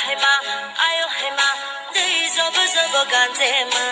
हेमा आयो हेमा दै जब जब गान्जेमा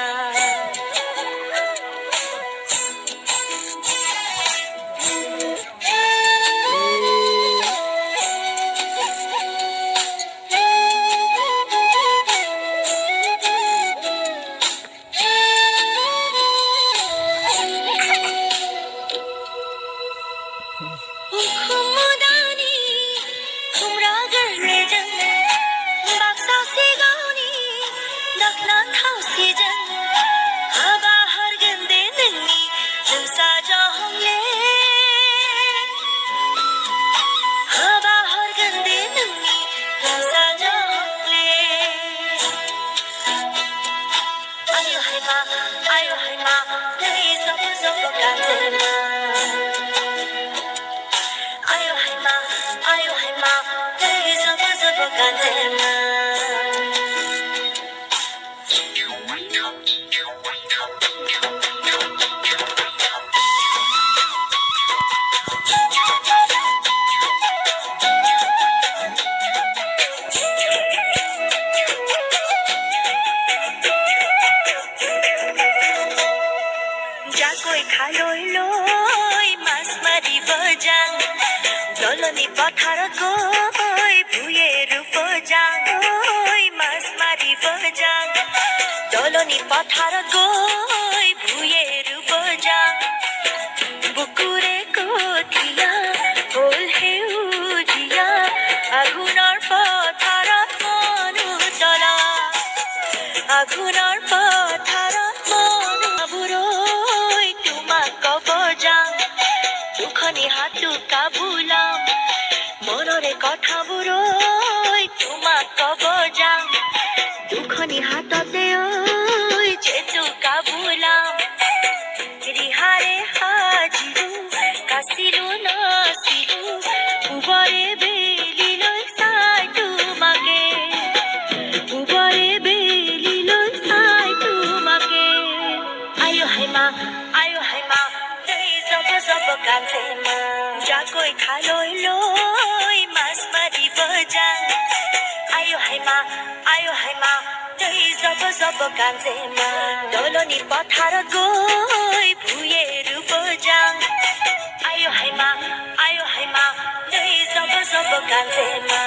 দলনি পথাৰত গৈ ভুঁইৰ উপজাং ঐ মাছ মাৰিব যাং দলনি পথাৰত গৈ ভুঁইৰ উপজাং বুকুৰে কঠীয়া হ'ল সেউজীয়া আঘোণৰ পথাৰত মনো তলা আঘোণৰ পথাৰত মনোবোৰৈ তোমাক ক'ব যাং দুখনি হাতো কাবুলাম মনৰে কথাবোৰৈ তোমাক ক'ব যাং দুখনি হাততে ঐ যেটো কাবুলাম ৰিহাৰে সাজিলো কাচিলো নাচিলো পূবৰে বেলিলৈ চাই তোমাকে পূবৰে বেলিলৈ চাই তোমাকে আয়ো হেমা दै जब जब गान्जेमा जाকৈ খালৈ লৈ মাছ মাৰিব যাং আয়ো হেমা दै जब जब गान्जेमा দলনি পথাৰত গৈ ভুঁইৰ উপজাং আয়ো হেমা दै जब जब गान्जेमा